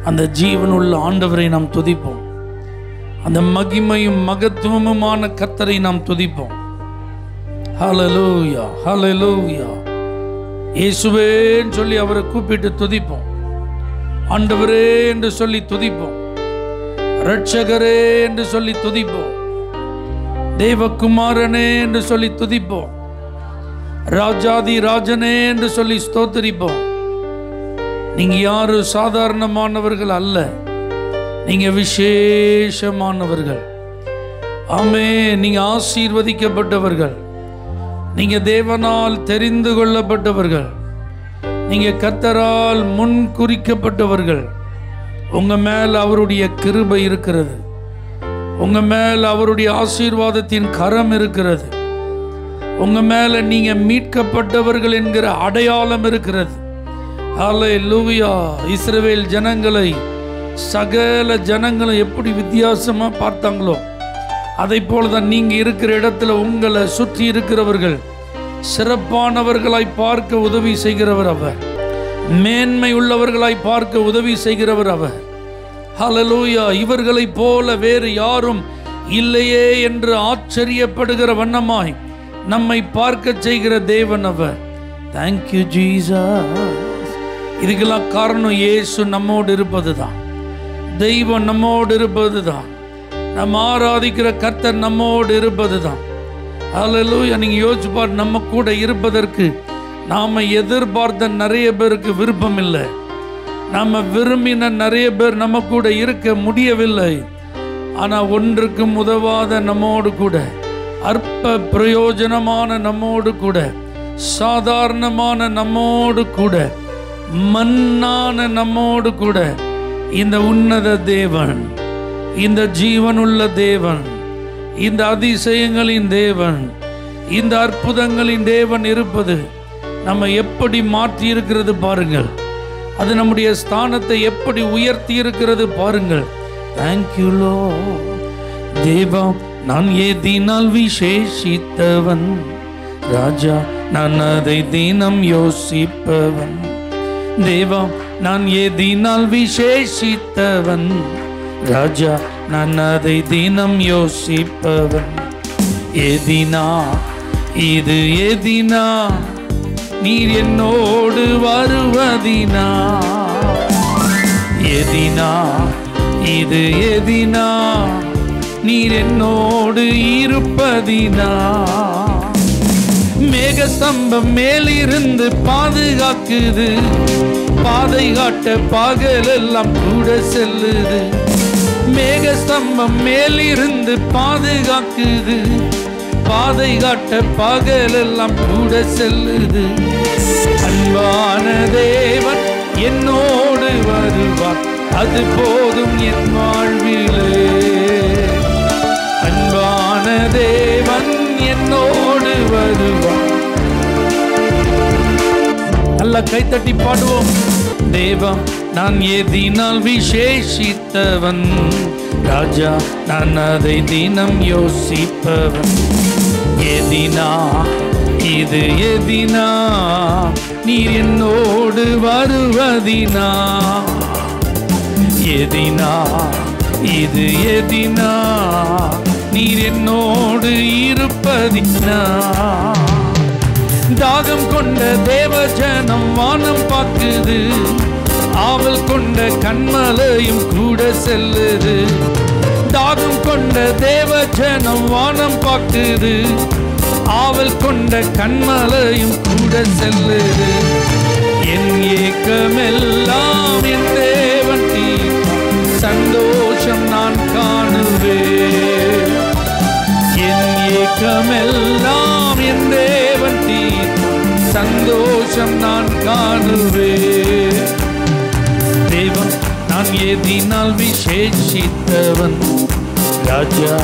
அந்த ஜீவனுள்ள ஆண்டவரை நாம் துதிப்போம். அந்த மகிமையும் மகத்துவமுமான கர்த்தரை நாம் துதிப்போம். ஹல்லேலூயா, ஹல்லேலூயா. இயேசுவேன்னு சொல்லி அவரை கூப்பிட்டு துதிப்போம். ஆண்டவரே என்று சொல்லி துதிப்போம். இரட்சகரே என்று சொல்லி துதிப்போம். தேவகுமாரனே என்று சொல்லி துதிப்போம். ராஜாதி ராஜனே என்று சொல்லி ஸ்தோத்திரிப்போம். நீங்க யாரு சாதாரணமானவர்கள் அல்ல, நீங்க விசேஷமானவர்கள். ஆமே, நீங்க ஆசீர்வதிக்கப்பட்டவர்கள். நீங்க தேவனால் தெரிந்து கொள்ளப்பட்டவர்கள். நீங்க கர்த்தரால் முன் குறிக்கப்பட்டவர்கள். உங்க மேல் அவருடைய கிருபை இருக்கிறது. உங்க மேல் அவருடைய ஆசீர்வாதத்தின் கரம் இருக்கிறது. உங்க மேல நீங்க மீட்கப்பட்டவர்கள் என்கிற அடையாளம் இருக்கிறது. ஹல்லேலூயா. இஸ்ரவேல் ஜனங்களை சகல ஜனங்களும் எப்படி வித்தியாசமா பார்த்தாங்களோ அதை போலதான் நீங்க இருக்கிற இடத்துல உங்களை சுற்றி இருக்கிறவர்கள் சிறப்பானவர்களாய் பார்க்க உதவி செய்கிறவர் அவர். மேன்மை உள்ளவர்களாய் பார்க்க உதவி செய்கிறவர் அவர். ஹல்லேலூயா. இவர்களை போல வேறு யாரும் இல்லையே என்று ஆச்சரியப்படுகிற வண்ணமாய் நம்மை பார்க்க செய்கிற தேவன் அவர். Thank you Jesus. இதுக்கெல்லாம் காரணம் இயேசு நம்மோடு இருப்பதுதான். தெய்வம் நம்மோடு இருப்பதுதான். நம்ம ஆராதிக்கிற கர்த்தர் நம்மோடு இருப்பதுதான். ஹல்லேலூயா. நீங்க யோசிச்சு பாரு, நம்ம கூட இருப்பதற்கு நாம எதிர்பார்த்த நிறைய பேருக்கு விருப்பம் இல்லை. நம்ம விரும்பின நிறைய பேர் நம்ம கூட இருக்க முடியவில்லை. ஆனா ஒன்றுக்கும் உதவாத நம்மோடு கூட, அற்ப பிரயோஜனமான நம்மோடு கூட, சாதாரணமான நம்மோடு கூட, மண்ணான நம்மோடு கூட இந்த உன்னத தேவன், இந்த ஜீவனுள்ள தேவன், இந்த அதிசயங்களின் தேவன், இந்த அற்புதங்களின் தேவன் இருப்பது நம்ம எப்படி மாற்றி இருக்கிறது பாருங்கள். அது நம்முடைய ஸ்தானத்தை எப்படி உயர்த்தி இருக்கிறது பாருங்கள். Thank you Lord. தேவா, நான் எதினால் விசேஷித்தவன், ராஜா நான் அதை தினம் யோசிப்பவன். தேவா, நான் எதினால் விசேஷித்தவன், ராஜா நான் அதை தினம் யோசிப்பவன். எதினா இது எதினா, நீர் என்னோடு வருவதினா. எதினா இது எதினா, நீர் என்னோடு இருப்பதினா. மேகஸ்தம்பம் மேலிருந்து பாதுகாக்குது, பாதை காட்ட பகலெல்லாம் கூட செல்லுது. மேகஸ்தம்பம் மேலிருந்து பாதுகாக்குது, பாதை காட்ட பகலெல்லாம் கூட செல்லுது. அன்பான தேவன் என்னோடு வருவார், அது போதும் என் வாழ்விலே. அன்பான தேவன் என்னோடு வருவார். நல்ல கைத்தட்டி பாடுவோம். தேவம், நான் எதினால் விசேஷித்தவன், ராஜா நான் அதை தினம் யோசிப்பவன். எதினா இது எதினா, நீர் என்னோடு வருவதினா. எதினா இது எதினா, நீர் என்னோடு இருப்பதினா. தாகம் கொண்ட தேவஜனம் வானம் பார்க்குது, ஆவல் கொண்ட கண்மலையும் கூட செல்லுது. தாகம் கொண்ட தேவஜனம் வானம் பார்க்குது, ஆவல் கொண்ட கண்மலையும் கூட செல்லுது. என் ஏக்கமெல்லாம் என் தேவன் தீர்ப்பார், சந்தோஷம் நான் காணுவேன். என் ஏக்கமெல்லாம் என் தேவன் தீர்ப்பார், சந்தோஷம் நான் காணுவேன். தேவன், நான் எதினால் விசேஷித்தவன், ராஜா.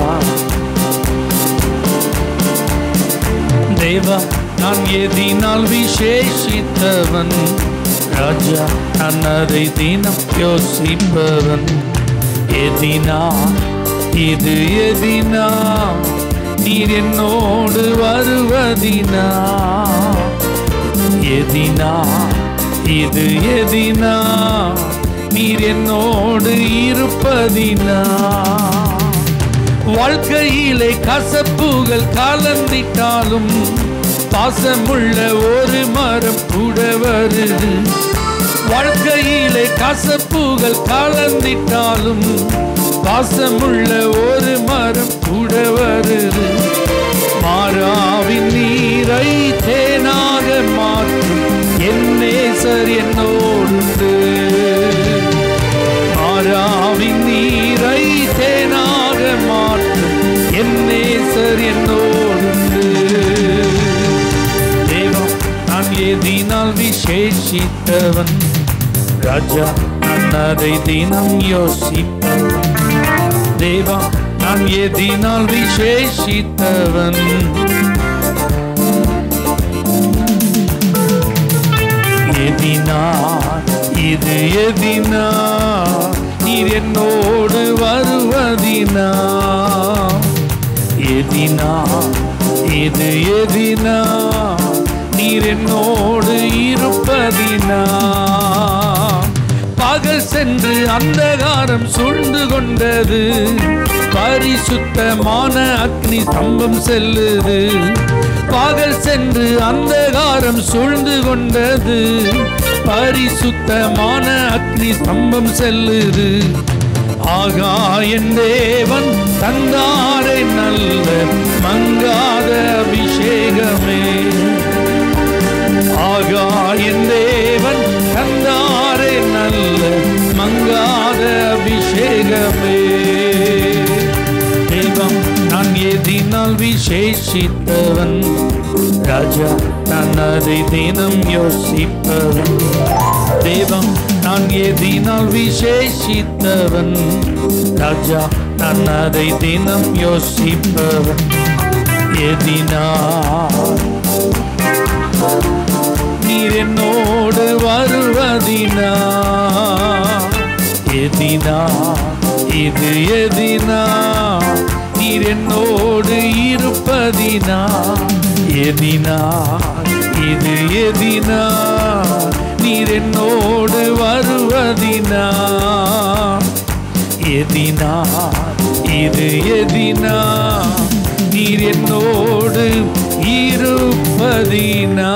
தேவா, நான் எதினால் விசேஷித்தவன், ராஜா நான் அதை தினம் யோசிப்பவன். எதினா இது எதினா, நீர் என்னோடு வருவதினா. எதினா இது எதினா, நீர் என்னோடு இருப்பதினா. வாழ்க்கையிலே கசப்புகள் கலந்திட்டாலும் பாசமுள்ள ஒரு மரம் கூட வருது. வாழ்க்கையிலே கசப்புகள் கலந்திட்டாலும் பாசமுள்ள ஒரு மரம் கூட வருது. மாறாவின் நீரை தேனாக மாற்றும் என் நேசர் என்னோடு. மாறாவின் நீரை தேனாக மாற்றும் என் நேசர் என்னோடு. தேவன் நான் எதினால் விசேஷித்தவன், ராஜா நான் அதை தினம் யோசிப்பவன். தேவா நான் எதினால் விசேஷித்தவன், எதினா இது எதினா நீர் என்னோடு வருவதினா. எதினா இது எதினா நீர் என்னோடு இருப்பதினா. பகல் சென்று அந்தகாரம் சூழ்ந்து கொண்டது, பரிசுத்தமான அக்னி ஸ்தம்பம் செல்லுது. பகல் சென்று அந்தகாரம் சூழ்ந்து கொண்டது, பரிசுத்தமான அக்னி ஸ்தம்பம் செல்லுது. ஆகா என் தேவன் தந்தாரே நல்ல மங்காத அபிஷேகமே. ஆகா என் தேவன் தந்தாரே நல்ல மங்காத அபிஷேகமே. தெய்வம் நான் எதினால் விசேஷித்தவன், ராஜா நான் அதை தினம் யோசிப்பவன். தெய்வம் நான் எதினால் விசேஷித்தவன், ராஜா நான் அதை தினம் யோசிப்பவன். எதினால் நீர் என்னோடு வருவதினா. எதினா இது எதினா நீர் என்னோடு இருப்பதினா. எதினா இது எதினா நீர் என்னோடு வருவதினா. எதினா இது எதினா நீர் என்னோடு இருப்பதினா.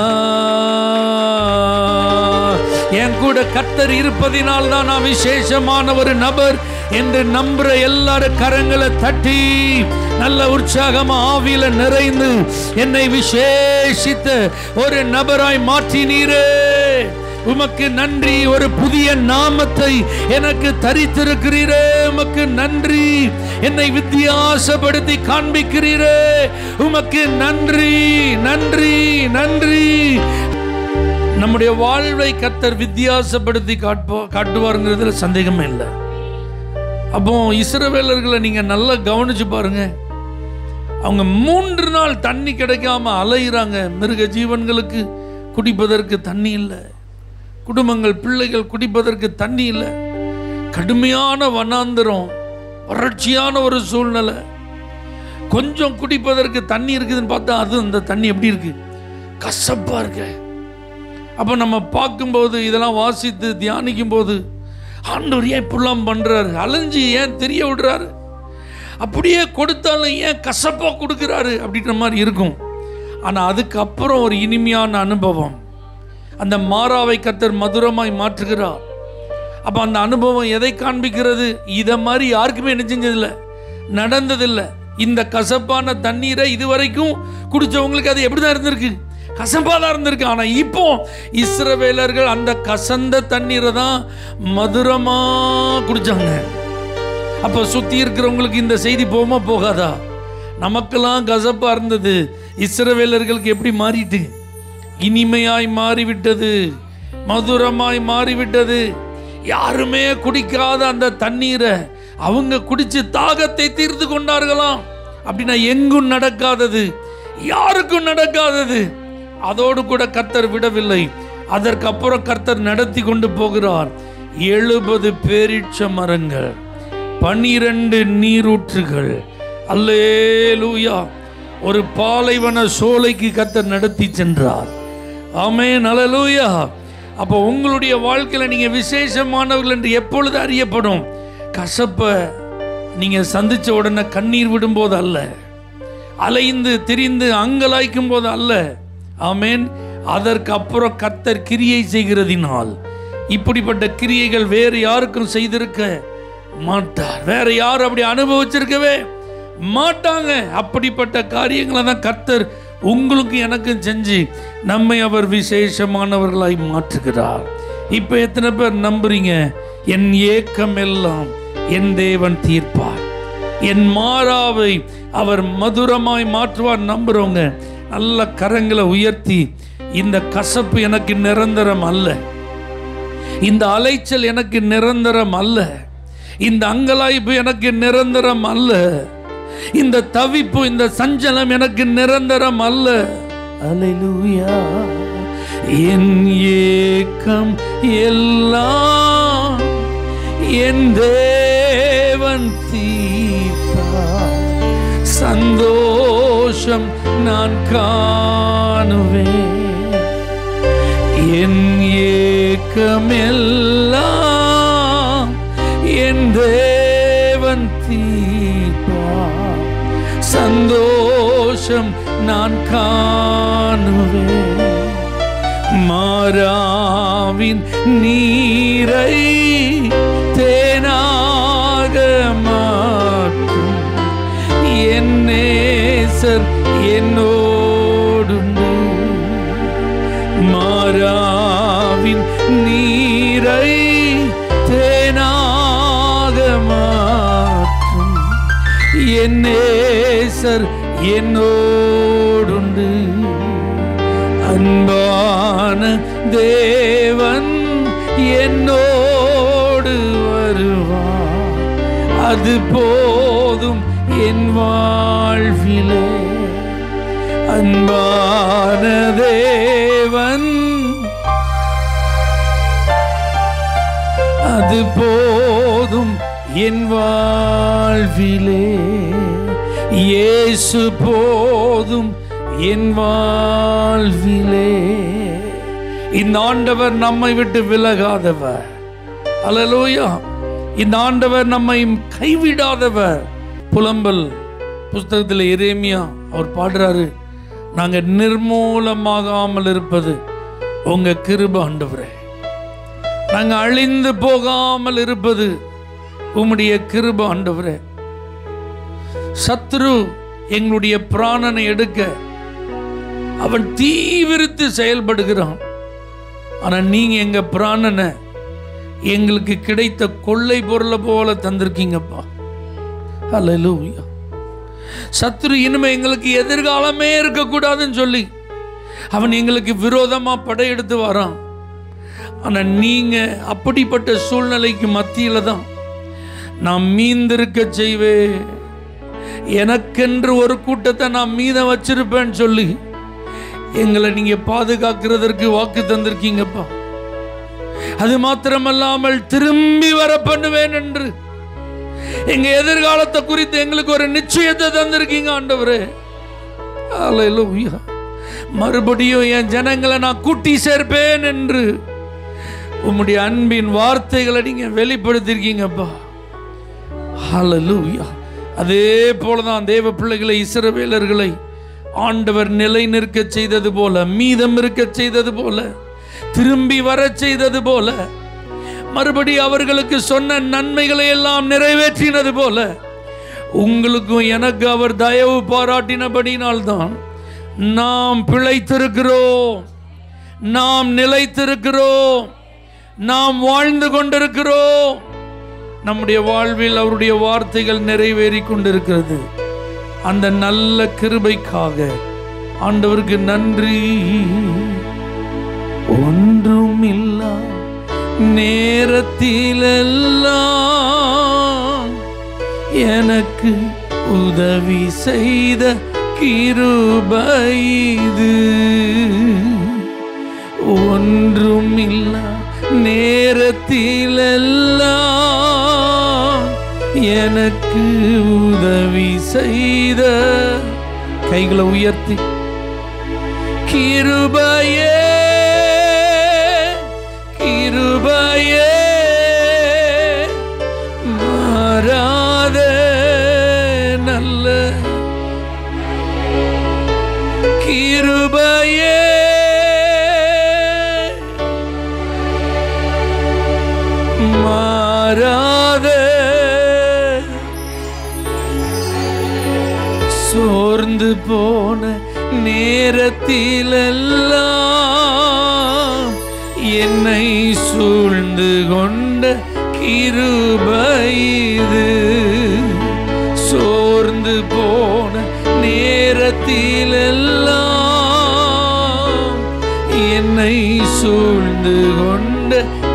என் கூட கர்த்தர் இருப்பதினால் தான் நான் விசேஷமான ஒரு நபர் என்று நம்புற எல்லாரும் கரங்களை தட்டி நல்ல உற்சாகமா ஆவியில நிறைந்து என்னை விசேஷித்த ஒரு நபராய் மாற்றினீரே. உமக்கு நன்றி. ஒரு புதிய நாமத்தை எனக்கு தரித்திருக்கிறீரே, உமக்கு நன்றி. என்னை வித்தியாசப்படுத்தி காண்பிக்கிறீரே, உமக்கு நன்றி நன்றி நன்றி. நம்முடைய வாழ்வை கர்த்தர் வித்தியாசப்படுத்தி காட்டுவாருங்கிறதுல சந்தேகமே இல்லை. அப்போ இஸ்ரவேலர்களை நீங்க நல்லா கவனிச்சு பாருங்க. அவங்க 3 நாள் தண்ணி கிடைக்காம அலையிறாங்க. மிருக ஜீவன்களுக்கு குடிப்பதற்கு தண்ணி இல்லை, குடும்பங்கள் பிள்ளைகள் குடிப்பதற்கு தண்ணி இல்லை. கடுமையான வனாந்தரம், வறட்சியான ஒரு சூழ்நிலை. கொஞ்சம் குடிப்பதற்கு தண்ணி இருக்குதுன்னு பார்த்தா அது அந்த தண்ணி எப்படி இருக்கு? கசப்பா இருக்கு. அப்போ நம்ம பார்க்கும்போது இதெல்லாம் வாசித்து தியானிக்கும் போது ஆண்டவர் ஏன் இப்படிலாம் பண்றாரு? அலைஞ்சி ஏன் தெரிய விடுறாரு? அப்படியே கொடுத்தாலும் ஏன் கசப்பா கொடுக்குறாரு அப்படின்ற மாதிரி இருக்கும். ஆனால் அதுக்கப்புறம் ஒரு இனிமையான அனுபவம். அந்த மாறாவை கர்த்தர் மதுரமாய் மாற்றுகிறார். அப்போ அந்த அனுபவம் எதை காண்பிக்கிறது? இதை மாதிரி யாருக்குமே என்ன செஞ்சதில்லை, நடந்ததில்லை. இந்த கசப்பான தண்ணீரை இதுவரைக்கும் குடிச்சவங்களுக்கு அது எப்படி தான் இருந்திருக்கு? கசப்பாக தான் இருந்திருக்கு. ஆனால் இப்போ இஸ்ரவேலர்கள் அந்த கசந்த தண்ணீரை தான் மதுரமாக குடித்தாங்க. அப்போ சுற்றி இருக்கிறவங்களுக்கு இந்த செய்தி போகுமா போகாதா? நமக்கெல்லாம் கசப்பாக இருந்தது, இஸ்ரவேலர்களுக்கு எப்படி மாறிட்டு இனிமையாய் மாறிவிட்டது, மதுரமாய் மாறிவிட்டது. யாருமே குடிக்காத அந்த தண்ணீரை அவங்க குடிச்சு தாகத்தை தீர்த்து கொண்டார்களாம். அப்படின்னா எங்கும் நடக்காதது, யாருக்கும் நடக்காதது. அதோடு கூட கர்த்தர் விடவில்லை. அதற்கப்புறம் கர்த்தர் நடத்தி கொண்டு போகிறார். 70 பேரீட்ச மரங்கள், 12 நீரூற்றுகள். அல்லேலூயா. ஒரு பாலைவன சோலைக்கு கர்த்தர் நடத்தி சென்றார். ஆமென், அல்லேலூயா. அப்போ உங்களுடைய வாழ்க்கையில் நீங்க விசேஷமானவர்கள் என்று எப்பொழுது அறியப்படும்? கசப்பை நீங்க சந்திச்ச உடனே கண்ணீர் விடும்போது அல்ல, அலைந்து திரிந்து அங்கலாய்க்கும் போது அல்ல. ஆமென். அதற்கு அப்புறம் கர்த்தர் கிரியை செய்கிறதினால், இப்படிப்பட்ட கிரியைகள் வேறு யாருக்கும் செய்திருக்க மாட்டார். வேற யாரும் அப்படி அனுபவிச்சிருக்கவே மாட்டாங்க. அப்படிப்பட்ட காரியங்களை தான் கர்த்தர் உங்களுக்கு எனக்கும் செஞ்சு நம்மை அவர் விசேஷமானவர்களாய் மாற்றுகிறார். இப்ப எத்தனை பேர் நம்புறீங்க? என் ஏக்கம் எல்லாம் என் தேவன் தீர்ப்பார், என் மாறாவை அவர் மதுரமாய் மாற்றுவார். நம்புறவங்க நல்ல கரங்களை உயர்த்தி, இந்த கசப்பு எனக்கு நிரந்தரம் அல்ல, இந்த அலைச்சல் எனக்கு நிரந்தரம் அல்ல, இந்த அங்கலாய்ப்பு எனக்கு நிரந்தரம் அல்ல, இந்த தவிப்பு இந்த சஞ்சலம் எனக்கு நிரந்தரம் அல்ல. அல்லேலூயா. என் ஏக்கம் எல்லாம் என் தேவன் தீர்ப்பார், சந்தோஷம் நான் காணுவேன். என் ஏக்கம் எல்லாம் என் தேவன் தீர்ப்பார், சந்தோஷம் நான் காணுவேன். மாறாவின் நீரை தேனாக மாற்றும் என் நேசர் என்னோடுண்டு. மாறாவின் நீரை தேனாக மாற்றும் என் நேசர் என்னோடுண்டு. அன்பான தேவன் என்னோடு வருவார், அது போதும் என் வாழ்விலே. அன்பான தேவன் அது போதும் என் வாழ்விலே. இயேசு போதும் என் வாழ்விலே. இந்த ஆண்டவர் நம்மை விட்டு விலகாதவர். அல்லேலூயா. இந்த ஆண்டவர் நம்மை கைவிடாதவர். புலம்பல் புஸ்தகத்தில் எரேமியா அவர் பாடுறாரு, நாங்க நிர்மூலமாகாமல் இருப்பது உங்க கிருபை ஆண்டவரே, நாங்க அழிந்து போகாமல் இருப்பது உம்முடைய கிருபை ஆண்டவரே. சத்ரு எங்களுடைய பிராணனை எடுக்க அவன் தீவிரித்து செயல்படுகிறான். ஆனா நீங்க எங்க பிராணனை எங்களுக்கு கிடைத்த கொள்ளை பொருளை போல தந்திருக்கீங்கப்பா. அல்லேலூயா. சத்ரு இனிமே எங்களுக்கு எதிர்காலமே இருக்கக்கூடாதுன்னு சொல்லி அவன் எங்களுக்கு விரோதமா படையெடுத்து வரான். ஆனா நீங்க அப்படிப்பட்ட சூழ்நிலைக்கு மத்தியில தான் நான் மீந்திருக்க செய்வேன், எனக்கென்று ஒரு கூட்டத்தை நான் மீதம் வச்சிருப்பேன்னு சொல்லி எங்களை நீங்க பாதுகாக்கிறதற்கு வாக்கு தந்திருக்கீங்கப்பா. அது மாத்திரமல்லாமல் திரும்பி வர பண்ணுவேன் என்று எங்க எதிர்காலத்தை குறித்து எங்களுக்கு ஒரு நிச்சயத்தை தந்திருக்கீங்க ஆண்டவரே. அல்லேலூயா. மறுபடியும் என் ஜனங்களை நான் கூட்டி சேர்ப்பேன் என்று உம்முடைய அன்பின் வார்த்தைகளை நீங்க வெளிப்படுத்திருக்கீங்கப்பா. அல்லேலூயா. அதே போலதான் தேவ பிள்ளைகளை, இஸ்ரவேலர்களை ஆண்டவர் நிலை நிற்க செய்தது போல, மீதம் இருக்க செய்தது போல, திரும்பி வர செய்தது போல, மறுபடி அவர்களுக்கு சொன்ன நன்மைகளை எல்லாம் நிறைவேற்றினது போல உங்களுக்கும் எனக்கு அவர் தயவு பாராட்டினபடினால்தான் நாம் பிழைத்திருக்கிறோம், நாம் நிலைத்திருக்கிறோம், நாம் வாழ்ந்து கொண்டிருக்கிறோம். நம்முடைய வாழ்வில் அவருடைய வார்த்தைகள் நிறைவேறி கொண்டிருக்கிறது. அந்த நல்ல கிருபைக்காக ஆண்டவருக்கு நன்றி. ஒன்றுமில்லா நேரத்திலெல்லாம் எனக்கு உதவி செய்த கிருபை இது. ஒன்றுமில்லா நேரத்திலெல்லாம் எனக்கு உதவி செய்த, கைகளை உயர்த்தி, கிருபையே கிருபையே மாறாத நல்ல கிருபையே மாறாத சோர்ந்து போன நேரத்திலெல்லாம் என்னை சூழ்ந்து கொண்ட கிருபை இது. சோர்ந்து போன நேரத்திலெல்லாம் என்னை சூழ்ந்து கொண்ட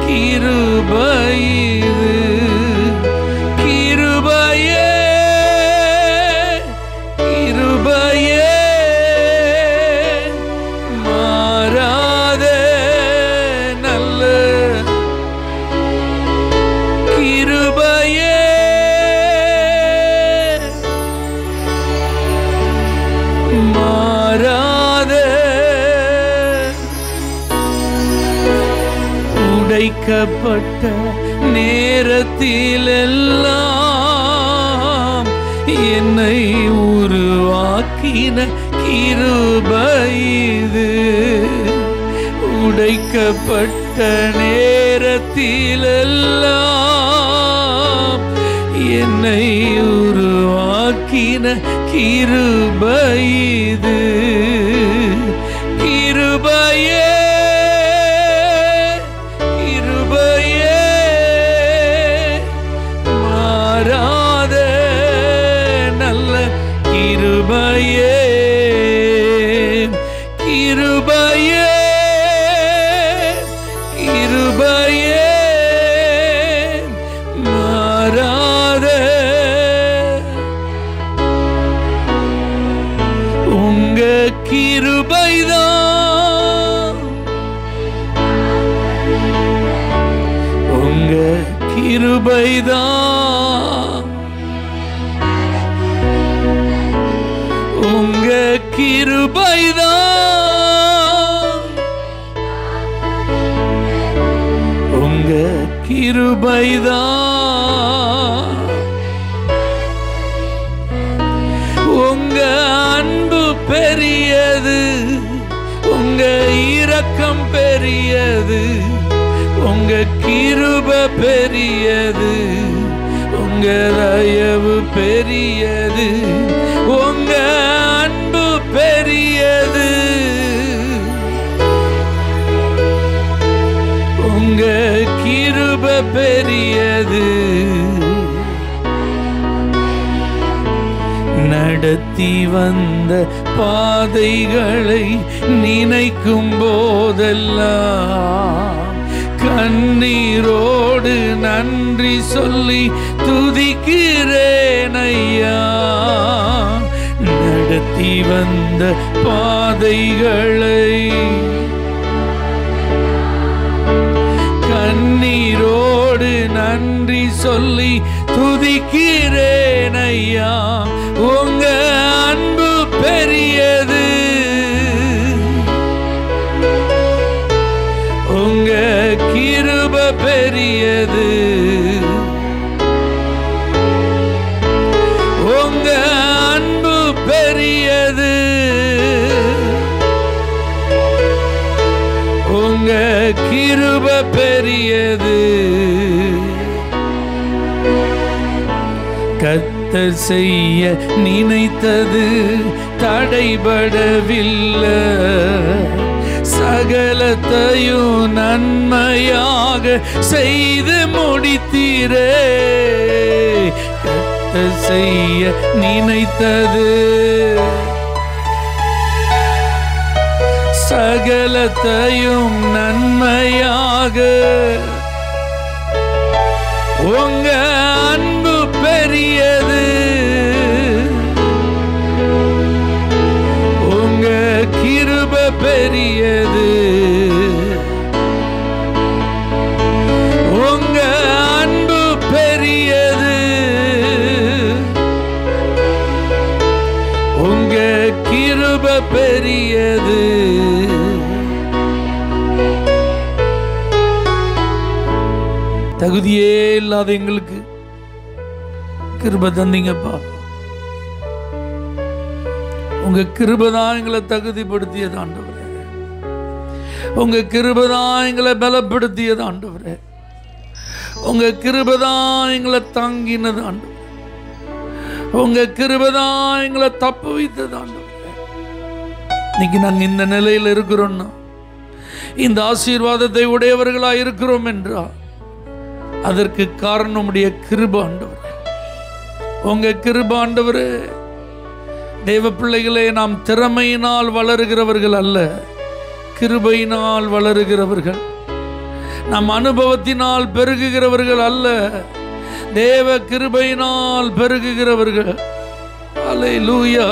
கிருபை இது. கிருபையே கிருபையே மாறாத நல்ல கிருபையே மாறாத உடைக்கப்பட்ட நேரத்திலெல்லாம் என்னை உருவாக்கின கிருபை இது. உடைக்கப்பட்ட நேரத்திலெல்லாம் என்னை உருவாக்கின கிருபை இது. கிருபையே கிருபையே மாறாத நல்ல கிருபையே கிருபையே கிருபையே மாறாத உங்க கிருபைதான் உங்க கிருபைதான் உங்க கிருபைதான் உங்க கிருபைதான் உங்க அன்பு பெரியது. உங்க இரக்கம் பெரியது. உங்க கிருபை பெரியது. உங்க தயவு பெரியது. உங்க அன்பு பெரியது. உங்க கிருபை பெரியது. நடத்தி வந்த பாதைகளை நினைக்கும் போதெல்லாம் கண்ணீரோடு நன்றி சொல்லி துதிக்கிறேன் ஐயா. நடத்தி வந்த பாதைகளை கண்ணீரோடு நன்றி சொல்லி துதிக்கிறேன் ஐயா. உங்க அன்பு பெரியது. உங்க கிருபை பெரியது. உங்க அன்பு பெரியது. உங்க கிருபை பெரியது. கர்த்தர் செய்ய நினைத்தது தடைபடவில்லை. சகலத்தையும் நன்மையாக செய்து முடித்தீரே. கர்த்தர் செய்ய நினைத்தது சகலத்தையும் நன்மையாக. உங்க அன்பு பெரியது. உங்க கிருபை பெரியது. உங்க அன்பு பெரியது. உங்க கிருபை பெரியது. தகுதியே இல்லாத எங்களுக்கு கிருபை தந்தீங்கப்பா. உங்க கிருபை தான் எங்களை தகுதிப்படுத்தியது ஆண்டவரே. உங்க கிருபை தான் எங்களை பலப்படுத்தியது ஆண்டவரே. உங்க கிருபை தான் எங்களை தாங்கினது ஆண்டவரே. உங்க கிருபை தான் எங்களை தப்பு வைத்தது ஆண்டவரே. இன்னைக்கு நாங்கள் இந்த நிலையில் இருக்கிறோம்னா, இந்த ஆசீர்வாதத்தை உடையவர்களா இருக்கிறோம் என்றால் அதற்கு காரணம் உடைய கிருபை ஆண்டவரே. உங்க கிருபை ஆண்டவரே. தேவ பிள்ளைகளே, நாம் திறமையினால் வளருகிறவர்கள் அல்ல, கிருபையினால் வளருகிறவர்கள். நம் அனுபவத்தினால் பெருகுகிறவர்கள் அல்ல, தேவ கிருபையினால் பெருகுகிறவர்கள். அல்லேலூயா.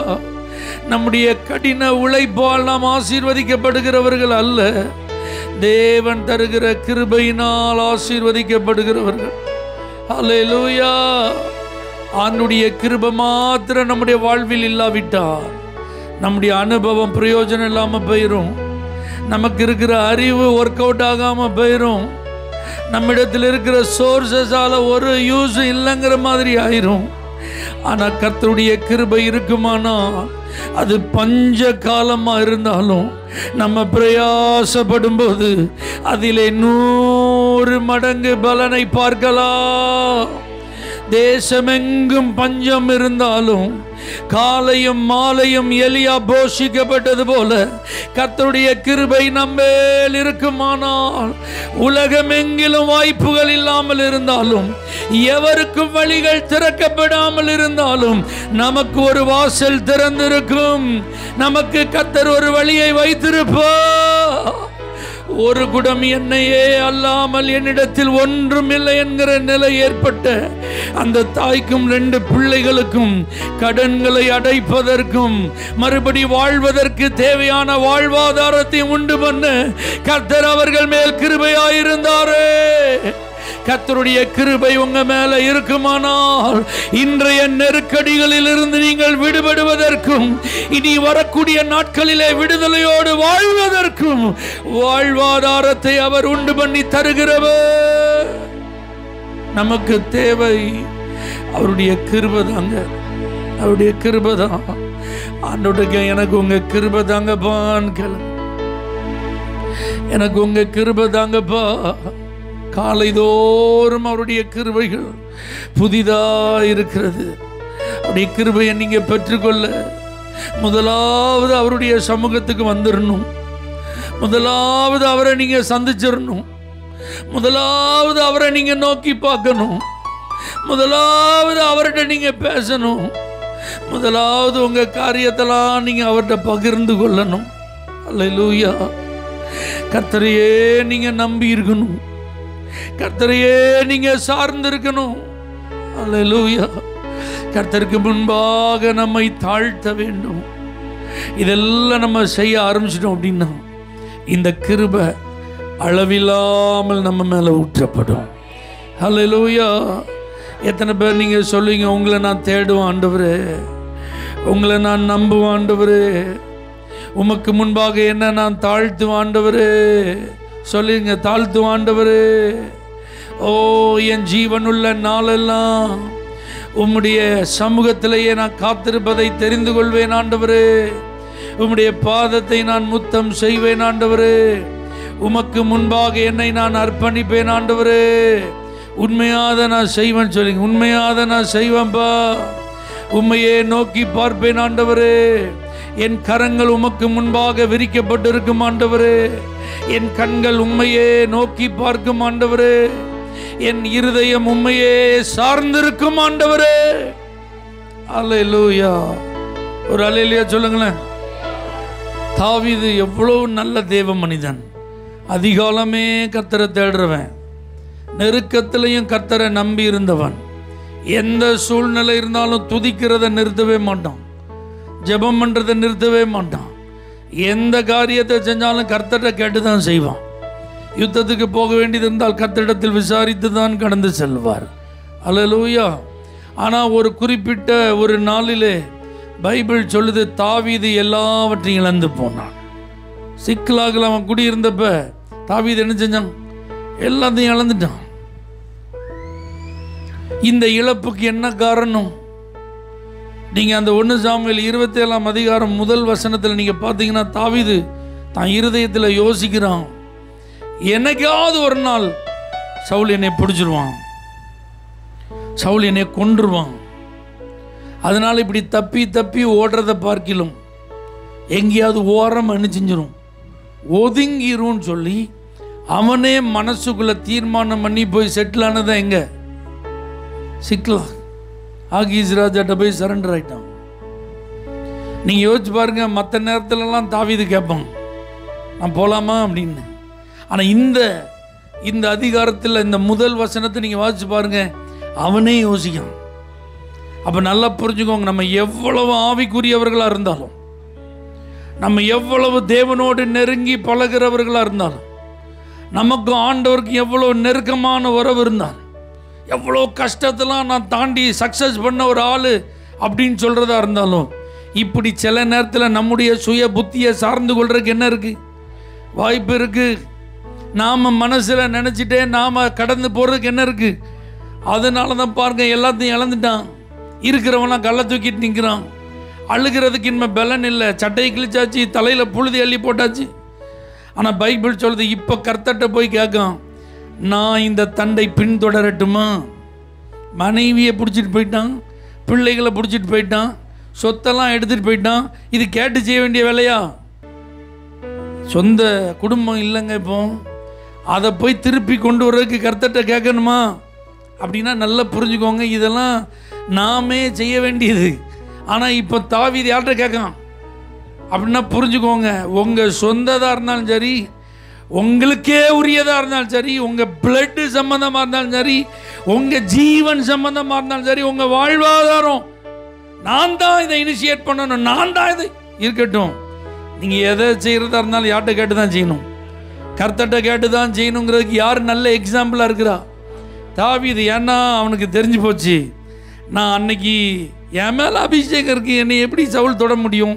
நம்முடைய கடின உழைப்பால் நாம் ஆசீர்வதிக்கப்படுகிறவர்கள் அல்ல, தேவன் தருகிற கிருபையினால் ஆசீர்வதிக்கப்படுகிறவர்கள். அல்லேலூயா. அவனுடைய கிருபை மாத்திரம் நம்முடைய வாழ்வில் இல்லாவிட்டால் நம்முடைய அனுபவம் பிரயோஜனம் இல்லாமல் போயிடும். நமக்கு இருக்கிற அறிவு ஒர்க் அவுட் ஆகாமல் போயிடும். நம்மிடத்தில் இருக்கிற சோர்ஸஸால் ஒரு யூஸும் இல்லைங்கிற மாதிரி ஆயிரும். ஆனால் கர்த்தருடைய கிருபை இருக்குமானா அது பஞ்ச காலமாக இருந்தாலும் நம்ம பிரயாசப்படும் போது அதிலே 100 மடங்கு பலனை பார்க்கலாம். தேசமெங்கும் பஞ்சம் இருந்தாலும் காலையும் மாலையும் எலியா போஷிக்கப்பட்டது போல கர்த்தருடைய கிருபை நம்மேல் இருக்குமானால் உலகமெங்கிலும் வாய்ப்புகள் இல்லாமல் இருந்தாலும், எவருக்கும் வழிகள் திறக்கப்படாமல் இருந்தாலும் நமக்கு ஒரு வாசல் திறந்திருக்கும். நமக்கு கர்த்தர் ஒரு வழியை வைத்திருப்பார். ஒரு குடம் எண்ணெயே அல்லாமல் என்னிடத்தில் ஒன்றும் இல்லை என்கிற நிலை ஏற்பட்ட அந்த தாய்க்கும் 2 பிள்ளைகளுக்கும் கடன்களை அடைப்பதற்கும் மறுபடி வாழ்வதற்கு தேவையான வாழ்வாதாரத்தை உண்டு பண்ண கர்த்தர் அவர்கள் மேல் கிருபையாயிருந்தாரே. கர்த்தருடைய கிருபை உங்க மேல இருக்குமானால் இன்றைய நெருக்கடிகளில் இருந்து நீங்கள் விடுபடுவதற்கும் இனி வரக்கூடிய நாட்களிலே விடுதலையோடு வாழ்வதற்கும் வாழ்வாதாரத்தை அவர் உண்டு பண்ணி தருகிறவர். நமக்கு தேவை அவருடைய கிருபை தாங்க. அவருடைய கிருபை தான். ஆண்டவருக்கு எனக்கு உங்க கிருபை தாங்கப்பான்னு கேளுங்க. எனக்கு உங்க கிருபை தாங்கப்பா. காலைதோறும் அவருடைய கிருபைகள் புதிதா இருக்கிறது. அவருடைய கிருபையை நீங்க பெற்றுக்கொள்ள முதலாவது அவருடைய சமூகத்துக்கு வந்துடணும். முதலாவது அவரை நீங்க சந்திச்சிடணும். முதலாவது அவரை நீங்க நோக்கி பார்க்கணும். முதலாவது அவர்கிட்ட நீங்க பேசணும். முதலாவது உங்க காரியத்தெல்லாம் நீங்க அவர்கிட்ட பகிர்ந்து கொள்ளணும். அல்லேலூயா. கர்த்தரையே நீங்க நம்பி இருக்கணும். கர்த்தரையே நீங்க சார்ந்து இருக்கணும். அல்லேலூயா. கர்த்தருக்கு முன்பாக நம்மை தாழ்த்த வேண்டும். இதெல்லாம் நம்ம செய்ய ஆரம்பிச்சிட்டோம் அப்படின்னா இந்த கிருபை அளவில்லாமல் நம்ம மேல ஊற்றப்படும். அல்லேலூயா. எத்தனை பேர் நீங்க சொல்லுவீங்க, உங்களை நான் தேடுவேன் ஆண்டவரே, உங்களை நான் நம்புவேன் ஆண்டவரே, உமக்கு முன்பாக என்ன நான் தாழ்த்துவேன் ஆண்டவரே. சொல்லுங்க, தாழ்த்துவேன் ஆண்டவரே. ஓ, என் ஜீவனுள்ள நாளெல்லாம் உம்முடைய சமூகத்திலேயே நான் காத்திருப்பதை தெரிந்து கொள்வேன் ஆண்டவரே. உம்முடைய பாதத்தை நான் முத்தம் செய்வேன் ஆண்டவரே. உமக்கு முன்பாக என்னை நான் அர்ப்பணிப்பேன் ஆண்டவரே. உண்மையாக நான் செய்வேன். சொல்லுங்க, உண்மையாக நான் செய்வேன்பா. உம்மையே நோக்கி பார்ப்பேன் ஆண்டவரே. என் கரங்கள் உமக்கு முன்பாக விரிக்கப்பட்டிருக்கும் ஆண்டவரே. என் கண்கள் உம்மையே நோக்கி பார்க்கும் ஆண்டவரே. என் இருதயம் உம்மையே சார்ந்திருக்கும் ஆண்டவரே. அல்லேலூயா. ஒரு அல்லேலூயா சொல்லுங்களேன். தாவீது எவ்வளவு நல்ல தேவ மனிதன். அதிகாலமே கர்த்தரை தேடுறவன், நெருக்கத்திலையும் கர்த்தரை நம்பி இருந்தவன். எந்த சூழ்நிலை இருந்தாலும் துதிக்கிறத நிறுத்தவே மாட்டான், ஜெபம் பண்றதை நிறுத்தவே மாட்டான். எந்த காரியத்தை செஞ்சாலும் கர்த்தரை கேட்டுதான் செய்வான். யுத்தத்துக்கு போக வேண்டியது இருந்தால் கர்த்தரிடத்தில் விசாரித்து தான் கடந்து செல்வார். அல்லேலூயா. ஆனால் ஒரு குறிப்பிட்ட ஒரு நாளிலே பைபிள் சொல்லுது, தாவீது எல்லாவற்றையும் இழந்து போனான். சிக்கலாக அவன் குடியிருந்தப்ப தாவீது என்ன செஞ்சான்? எல்லாத்தையும் இழந்துட்டான். இந்த இழப்புக்கு என்ன காரணம்? நீங்கள் அந்த 1 சாமுவேல் 27ஆம் அதிகாரம் 1 வசனத்தில் நீங்கள் பார்த்தீங்கன்னா, தாவீது தான் இருதயத்தில் யோசிக்கிறான், என்னைக்காவது ஒரு நாள் சவுல் என்னை பிடிச்சிருவான், சவுல் என்னை கொன்றுவான். அதனால் இப்படி தப்பி தப்பி ஓடுறதை பார்க்கிலும் எங்கேயாவது ஓரம் அணிச்சிஞ்சிரும், ஒதுங்கிரும் சொல்லி அவனே மனசுக்குள்ள தீர்மானம் பண்ணி போய் செட்டில் ஆனதான் எங்க? சிக்லாக். ஆகீஸ் ராஜாட்ட போய் சரண்டர் ஆயிட்டான். நீங்க யோசிச்சு பாருங்க, மற்ற நேரத்துலலாம் தாவீது கேட்பான், நான் போலாமா அப்படின்னு. ஆனால் இந்த அதிகாரத்தில் இந்த 1 வசனத்தை நீங்கள் வாசிச்சு பாருங்க, அவனே யோசிக்கான். அப்போ நல்லா புரிஞ்சுக்கோங்க, நம்ம எவ்வளவு ஆவிக்குரியவர்களாக இருந்தாலும், நம்ம எவ்வளவு தேவனோடு நெருங்கி பழகிறவர்களாக இருந்தாலும், நமக்கு ஆண்டவருக்கு எவ்வளோ நெருக்கமான உறவு இருந்தாலும், எவ்வளோ கஷ்டத்தெல்லாம் நான் தாண்டி சக்ஸஸ் பண்ண ஒரு ஆள் அப்படின்னு சொல்கிறதா இருந்தாலும், இப்படி சில நேரத்தில் நம்முடைய சுய புத்தியை சார்ந்து கொள்றதுக்கு என்ன இருக்குது? வாய்ப்பு இருக்குது. நாம் மனசில் நினச்சிட்டே நாம் கடந்து போகிறதுக்கு என்ன இருக்குது? அதனால தான் பாருங்கள், எல்லாத்தையும் இழந்துட்டான். இருக்கிறவங்களாம் கல்லை தூக்கிட்டு நிற்கிறான். அழுகிறதுக்கு இனிமேல் பலன் இல்லை. சட்டையை கிழிச்சாச்சு, தலையில் புழுதி அள்ளி போட்டாச்சு. ஆனால் பைபிள் சொல்லுது, இப்போ கர்த்தர்ட்ட போய் கேட்கான், நான் இந்த தண்டை பின்தொடரட்டுமா? மனைவியை பிடிச்சிட்டு போயிட்டான், பிள்ளைகளை பிடிச்சிட்டு போயிட்டான், சொத்தெல்லாம் எடுத்துகிட்டு போயிட்டான். இது கேட்டு செய்ய வேண்டிய வேலையா? சொந்த குடும்பம் இல்லைங்க இப்போ, அதை போய் திருப்பி கொண்டு வர்றதுக்கு கர்த்தர்ட்ட கேட்கணுமா? அப்படின்னா நல்லா புரிஞ்சுக்கோங்க, இதெல்லாம் நாமே செய்ய வேண்டியது. ஆனால் இப்போ தாவீது யார்கிட்ட கேட்கான் அப்படின்னா புரிஞ்சுக்கோங்க, உங்கள் சொந்ததாக இருந்தாலும் சரி, உங்களுக்கே உரியதாக இருந்தாலும் சரி, உங்கள் பிளட்டு சம்பந்தமாக இருந்தாலும் சரி, உங்கள் ஜீவன் சம்பந்தமாக இருந்தாலும் சரி, உங்கள் வாழ்வாதாரம், நான் தான் இதை இனிஷியேட் பண்ணணும், நான் தான் இதை இருக்கட்டும். நீங்கள் எதை செய்கிறதா இருந்தாலும் யார்கிட்ட கேட்டு தான் செய்யணும், கர்த்தர்ட்ட கேட்டு தான் செய்யணுங்கிறதுக்கு யார் நல்ல எக்ஸாம்பிளாக இருக்கிறா? தாவீது. ஏன்னா அவனுக்கு தெரிஞ்சு போச்சு, நான் அன்னைக்கு என் மேலே அபிஷேகம் இருக்குது, என்னை எப்படி சவுல் தொட முடியும்?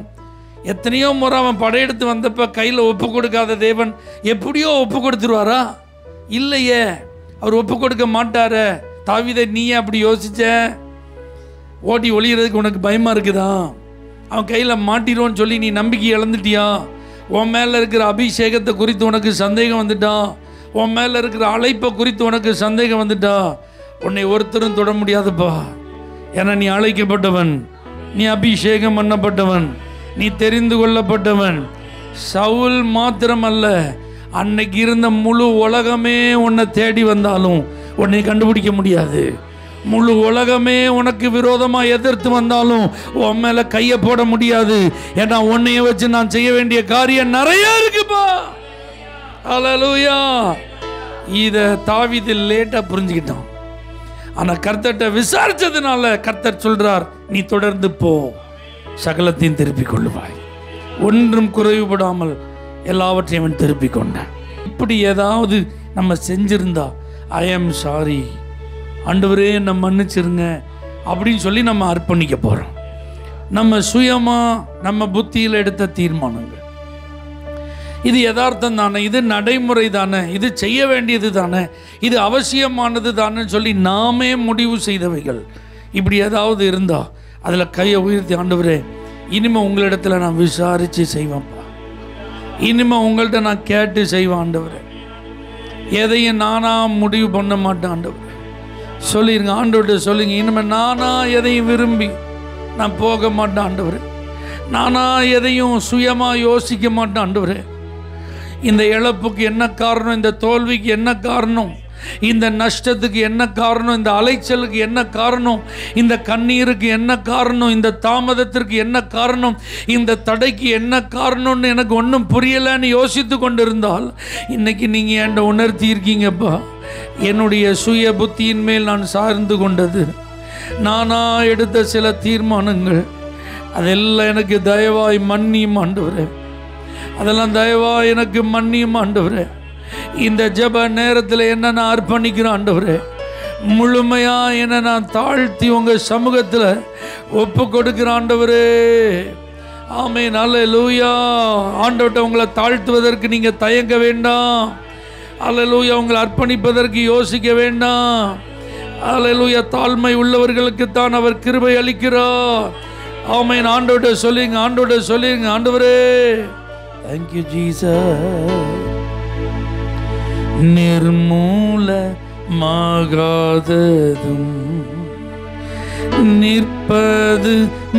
எத்தனையோ முறை அவன் படையெடுத்து வந்தப்போ கையில் ஒப்பு கொடுக்காத தேவன் எப்படியோ ஒப்பு கொடுத்துருவாரா? இல்லையே, அவர் ஒப்பு கொடுக்க மாட்டார. தாவீதை, நீயே அப்படி யோசிச்ச? ஓட்டி ஒளிகிறதுக்கு உனக்கு பயமாக இருக்குதா? அவன் கையில் மாட்டிடுவோன்னு சொல்லி நீ நம்பிக்கை இழந்துட்டியா? உன் மேலே இருக்கிற அபிஷேகத்தை குறித்து உனக்கு சந்தேகம் வந்துட்டா? உன் மேலே இருக்கிற அழைப்பை குறித்து உனக்கு சந்தேகம் வந்துட்டா? உன்னை ஒருத்தரும் தொட முடியாதுப்பா. ஏன்னா நீ அழைக்கப்பட்டவன், நீ அபிஷேகம் பண்ணப்பட்டவன், நீ தெரிந்து கொள்ளப்பட்டவன். சவுல் மாத்திரமல்ல, அன்னைக்கு இருந்த முழு உலகமே உன்னை தேடி வந்தாலும் உன்னை கண்டுபிடிக்க முடியாது. முழு உலகமே உனக்கு விரோதமாக எதிர்த்து வந்தாலும் உன் மேலே கையை போட முடியாது. ஏன்னா உன்னைய வச்சு நான் செய்ய வேண்டிய காரியம் நிறைய இருக்குப்பா. ஹல்லேலூயா. இதை தாவீது லேட்டாக புரிஞ்சுக்கிட்டான். ஆனால் கர்த்தர்ட்ட விசாரிச்சதுனால கர்த்தர் சொல்றார், நீ தொடர்ந்து போ, சகலத்தையும் திருப்பிக் கொள்ளுவாய். ஒன்றும் குறைவுபடாமல் எல்லாவற்றையும் அவன் திருப்பிக் கொண்டான். இப்படி ஏதாவது நம்ம செஞ்சிருந்தா, ஐ ஆம் சாரி ஆண்டவரே, நம்ம மன்னிச்சிருங்க அப்படின்னு சொல்லி நம்ம அர்ப்பணிக்க போகிறோம். நம்ம சுயமாக நம்ம புத்தியில் எடுத்த தீர்மானங்கள், இது யதார்த்தம் தானே, இது நடைமுறை தானே, இது செய்ய வேண்டியது தானே, இது அவசியமானது தானே சொல்லி நாமே முடிவு செய்தவைகள் இப்படி ஏதாவது இருந்தால் அதில் கையை உயர்த்தி, ஆண்டவரே இனிமேல் உங்களிடத்தில் நான் விசாரித்து செய்வேன்ப்பா, இனிமேல் உங்கள்கிட்ட நான் கேட்டு செய்வேன் ஆண்டவரே, எதையும் நானாக முடிவு பண்ண மாட்டேன் ஆண்டவரே சொல்லிடுங்க. ஆண்டவர்கிட்ட சொல்லுங்க, இனிமேல் நானாக எதையும் விரும்பி நான் போக மாட்டேன் ஆண்டவரே, நானாக எதையும் சுயமாக யோசிக்க மாட்டேன் ஆண்டவரே. இந்த இழப்புக்கு என்ன காரணம், இந்த தோல்விக்கு என்ன காரணம், இந்த நஷ்டத்துக்கு என்ன காரணம், இந்த அலைச்சலுக்கு என்ன காரணம், இந்த கண்ணீருக்கு என்ன காரணம், இந்த தாமதத்திற்கு என்ன காரணம், இந்த தடைக்கு என்ன காரணம்னு எனக்கு ஒன்றும் புரியலைன்னு யோசித்து கொண்டு இருந்தால், இன்னைக்கு நீங்கள் என்கிட்ட உணர்த்தி இருக்கீங்கப்பா, என்னுடைய சுய புத்தியின் மேல் நான் சார்ந்து கொண்டது, நானா எடுத்த சில தீர்மானங்கள், அதெல்லாம் எனக்கு தயவாய் மன்னியும் ஆண்டவரே, அதெல்லாம் தயவா எனக்கு மன்னியும் ஆண்டவரே. இந்த ஜெப நேரத்தில் என்ன நான் அர்ப்பணிக்கிறேன் ஆண்டவரே, முழுமையாக என்ன நான் தாழ்த்தி உங்கள் சமூகத்தில் ஒப்பு கொடுக்கிற ஆண்டவரே. ஆமென், அல்லேலூயா. ஆண்டவர்கிட்ட உங்களை தாழ்த்துவதற்கு நீங்கள் தயங்க வேண்டாம். அல்லேலூயா. உங்களை அர்ப்பணிப்பதற்கு யோசிக்க வேண்டாம். அல்லேலூயா. தாழ்மை உள்ளவர்களுக்கு தான் அவர் கிருபை அளிக்கிறார். ஆமென். ஆண்டவரே சொல்லுங்க, ஆண்டவரே சொல்லுங்க, ஆண்டவரே thank you Jesus. நிர்மூலமாகாததும் நிற்பது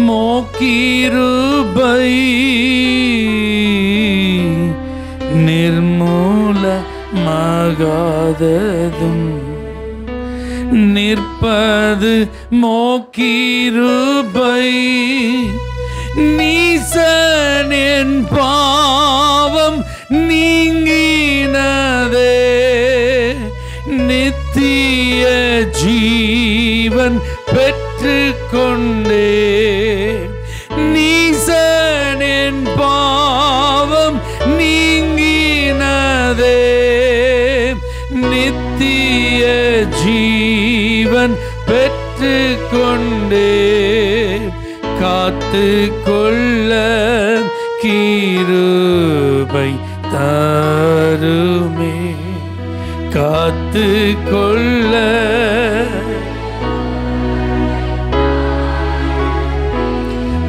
மோக்கிருபை, நிர்மூலமாகாததும் நிற்பது மோக்கிருபை. நீசன் என் பாவம் நீங்கினதே, நித்திய ஜீவன் பெற்றுக்கொண்டே. நீசன் என் பாவம் நீங்கினதே, நித்திய ஜீவன் பெற்றுக்கொண்டே. காத்து கொள்ள கிருபை தருமே, காத்து கொள்ள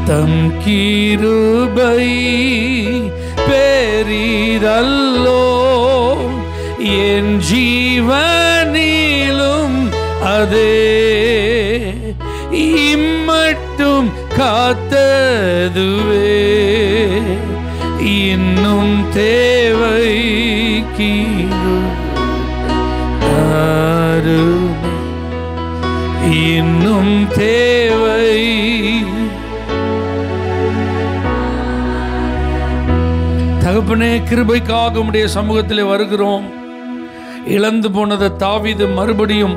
தம் கிருபை பெரிதல்லோ, என் ஜீவனிலும் அதே இம்மட்டும் காத்ததுவே. இன்னும் தேவை கிருபை, இன்னும் தேவை. தகப்பனே, கிருபைக்காக உம்முடைய சமூகத்திலே வருகிறோம். இழந்து போனதை தாவீது மறுபடியும்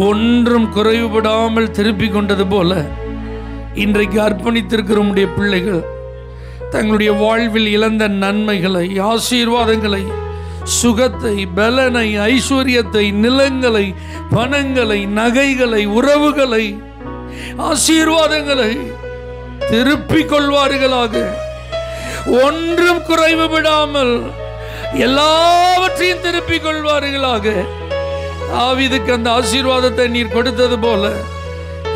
ஒன்றும் குறைவுபடாமல் திருப்பி கொண்டது போல இன்றைக்கு அர்ப்பணித்திருக்கிற உம்முடைய பிள்ளைகள் தங்களுடைய வாழ்வில் இழந்த நன்மைகளை, ஆசீர்வாதங்களை, சுகத்தை, பலனை, ஐஸ்வர்யத்தை, நிலங்களை, பணங்களை, நகைகளை, உறவுகளை, ஆசீர்வாதங்களை திருப்பிக் கொள்வார்களாக. ஒன்றும் குறைவுபடாமல் எல்லாவற்றையும் திருப்பிக் கொள்வார்களாக. தாவீதுக்கு அந்த ஆசீர்வாதத்தை நீர் கொடுத்தது போல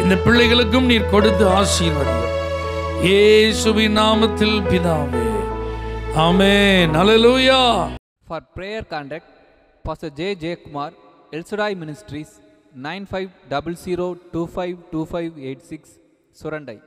இந்த பிள்ளைகளுக்கும் நீர் கொடுத்து ஆசீர்வதியும். இயேசுவின் நாமத்தில் பிதாவே, ஆமென். ஹல்லேலூயா. For prayer contact, Pastor J. J. Kumar, El Shaddai Ministries, 9500252586, Surandai.